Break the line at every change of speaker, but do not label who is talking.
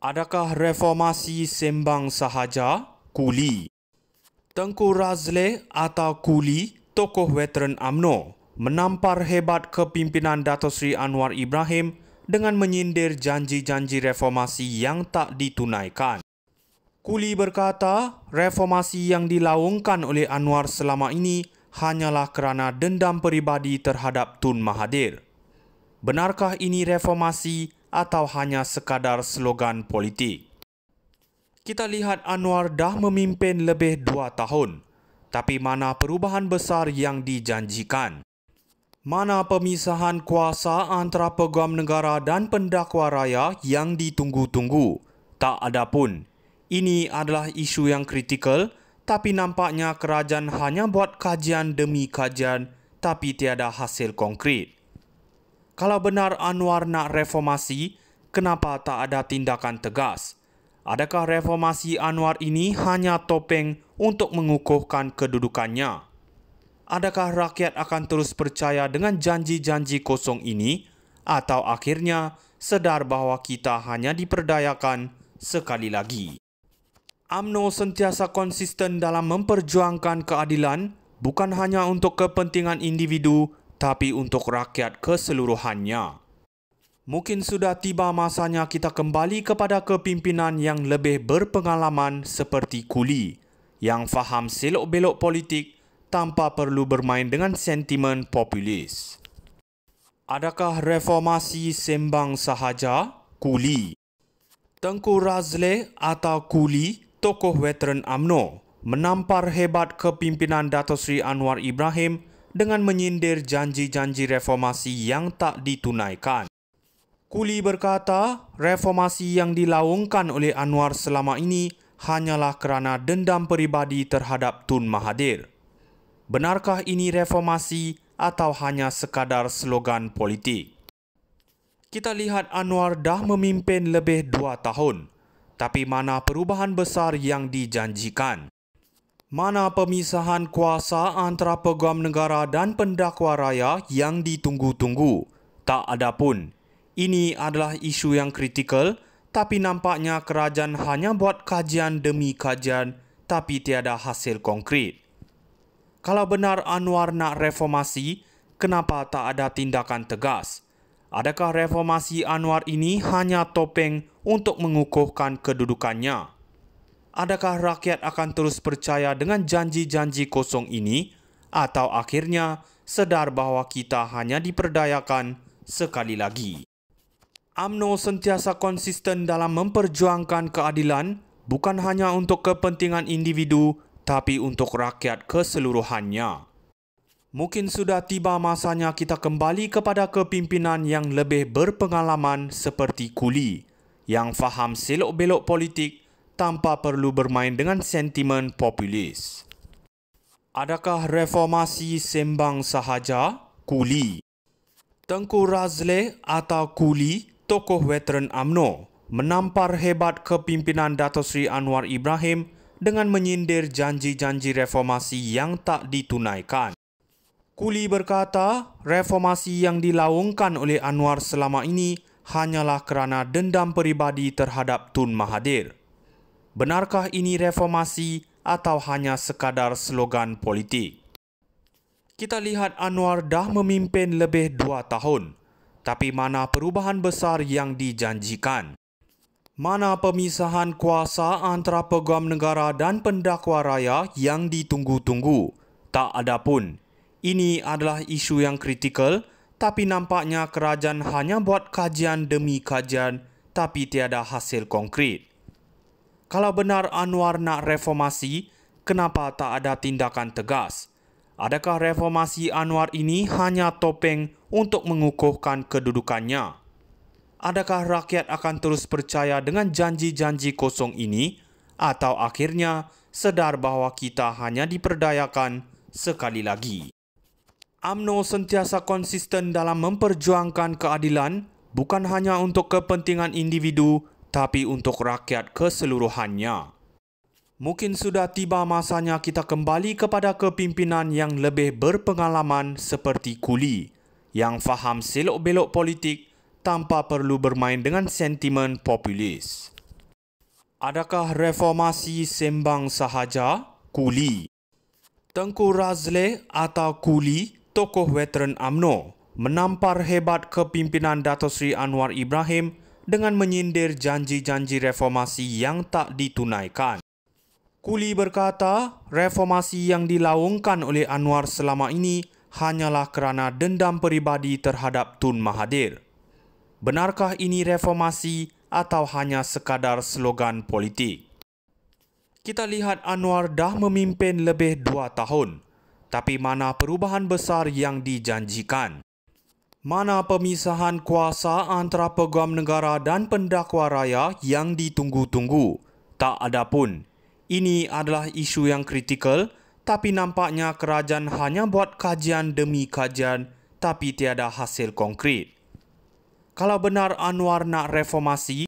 Adakah reformasi sembang sahaja? Kuli. Tengku Razleh atau Kuli, tokoh veteran UMNO, menampar hebat kepimpinan Dato' Sri Anwar Ibrahim dengan menyindir janji-janji reformasi yang tak ditunaikan. Kuli berkata, reformasi yang dilaungkan oleh Anwar selama ini hanyalah kerana dendam peribadi terhadap Tun Mahathir. Benarkah ini reformasi atau hanya sekadar slogan politik? Kita lihat Anwar dah memimpin lebih 2 tahun, tapi mana perubahan besar yang dijanjikan? Mana pemisahan kuasa antara peguam negara dan pendakwa raya yang ditunggu-tunggu? Tak ada pun. Ini adalah isu yang kritikal, tapi nampaknya kerajaan hanya buat kajian demi kajian, tapi tiada hasil konkret. Kalau benar Anwar nak reformasi, kenapa tak ada tindakan tegas? Adakah reformasi Anwar ini hanya topeng untuk mengukuhkan kedudukannya? Adakah rakyat akan terus percaya dengan janji-janji kosong ini? Atau akhirnya sedar bahawa kita hanya diperdayakan sekali lagi? UMNO sentiasa konsisten dalam memperjuangkan keadilan, bukan hanya untuk kepentingan individu, tapi untuk rakyat keseluruhannya. Mungkin sudah tiba masanya kita kembali kepada kepimpinan yang lebih berpengalaman seperti Kuli, yang faham selok-belok politik tanpa perlu bermain dengan sentimen populis. Adakah reformasi sembang sahaja? Kuli. Tengku Razleh atau Kuli, tokoh veteran UMNO, menampar hebat kepimpinan Dato' Sri Anwar Ibrahim dengan menyindir janji-janji reformasi yang tak ditunaikan. Kuli berkata, reformasi yang dilaungkan oleh Anwar selama ini hanyalah kerana dendam peribadi terhadap Tun Mahathir. Benarkah ini reformasi atau hanya sekadar slogan politik? Kita lihat Anwar dah memimpin lebih 2 tahun, tapi mana perubahan besar yang dijanjikan? Mana pemisahan kuasa antara peguam negara dan pendakwa raya yang ditunggu-tunggu? Tak ada pun. Ini adalah isu yang kritikal, tapi nampaknya kerajaan hanya buat kajian demi kajian, tapi tiada hasil konkret. Kalau benar Anwar nak reformasi, kenapa tak ada tindakan tegas? Adakah reformasi Anwar ini hanya topeng untuk mengukuhkan kedudukannya? Adakah rakyat akan terus percaya dengan janji-janji kosong ini? Atau akhirnya sedar bahawa kita hanya diperdayakan sekali lagi? UMNO sentiasa konsisten dalam memperjuangkan keadilan, bukan hanya untuk kepentingan individu, tapi untuk rakyat keseluruhannya. Mungkin sudah tiba masanya kita kembali kepada kepimpinan yang lebih berpengalaman seperti Kuli, yang faham selok-belok politik tanpa perlu bermain dengan sentimen populis. Adakah reformasi sembang sahaja? Kuli. Tengku Razleh atau Kuli, tokoh veteran UMNO, menampar hebat kepimpinan Dato' Sri Anwar Ibrahim dengan menyindir janji-janji reformasi yang tak ditunaikan. Kuli berkata, reformasi yang dilaungkan oleh Anwar selama ini hanyalah kerana dendam peribadi terhadap Tun Mahathir. Benarkah ini reformasi atau hanya sekadar slogan politik? Kita lihat Anwar dah memimpin lebih 2 tahun, tapi mana perubahan besar yang dijanjikan? Mana pemisahan kuasa antara peguam negara dan pendakwa raya yang ditunggu-tunggu? Tak ada pun. Ini adalah isu yang kritikal, tapi nampaknya kerajaan hanya buat kajian demi kajian, tapi tiada hasil konkret. Kalau benar Anwar nak reformasi, kenapa tak ada tindakan tegas? Adakah reformasi Anwar ini hanya topeng untuk mengukuhkan kedudukannya? Adakah rakyat akan terus percaya dengan janji-janji kosong ini? Atau akhirnya sedar bahawa kita hanya diperdayakan sekali lagi? UMNO sentiasa konsisten dalam memperjuangkan keadilan, bukan hanya untuk kepentingan individu, tapi untuk rakyat keseluruhannya. Mungkin sudah tiba masanya kita kembali kepada kepimpinan yang lebih berpengalaman seperti Kuli, yang faham selok-belok politik tanpa perlu bermain dengan sentimen populis. Adakah reformasi sembang sahaja, Kuli? Tengku Razleigh Atta Kuli, tokoh veteran UMNO, menampar hebat kepimpinan Dato' Sri Anwar Ibrahim dengan menyindir janji-janji reformasi yang tak ditunaikan. Kuli berkata, reformasi yang dilaungkan oleh Anwar selama ini hanyalah kerana dendam peribadi terhadap Tun Mahathir. Benarkah ini reformasi atau hanya sekadar slogan politik? Kita lihat Anwar dah memimpin lebih 2 tahun, tapi mana perubahan besar yang dijanjikan? Mana pemisahan kuasa antara peguam negara dan pendakwa raya yang ditunggu-tunggu? Tak ada pun. Ini adalah isu yang kritikal, tapi nampaknya kerajaan hanya buat kajian demi kajian, tapi tiada hasil konkret. Kalau benar Anwar nak reformasi,